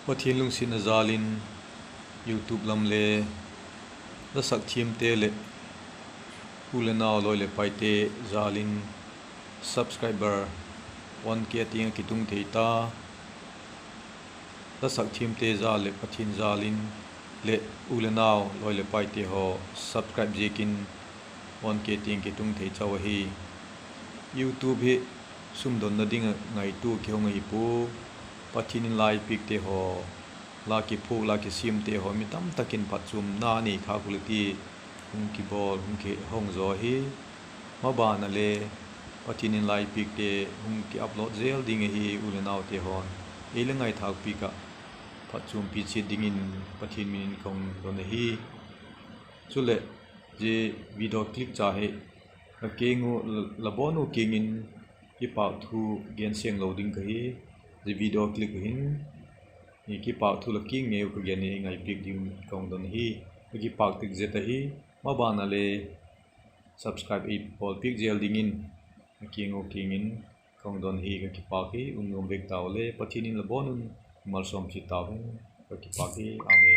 Pathin lung sin azalin YouTube lam le la sak thim te le ulena loi le pai te zalin subscriber 1k ting kitung theita la sak thim te zal le pathin zalin le ulena loi le pai te ho subscribe jekin 1k ting kitung thei chaw hi YouTube hi sumdon na ding ngai tu ki hong hi pu pathin in lai pik te ho la ki phuk la ki sim te ho mi tam takin pachum na ni kha kulti hung ki bol hung ki hong zo hi ma ba na le pathin in lai pik te hung ki upload zel ding hi ulenaw te hon elengai thak pika pachum pi chi dingin pathin min kong don hi chule je video clip cha he kengu labonu kingin ki pa thu gen seng loading ka hi je video clip hin ni ki pa thu la king neu ko gen ni ngai pik ding kong don hi ki pa tik je ta hi ma ba na le subscribe i pol pik gel dingin kingu kingin kong don hi ki pa ki ungom bek taw le pathin in labonun mal som chi taw ki pa ki ame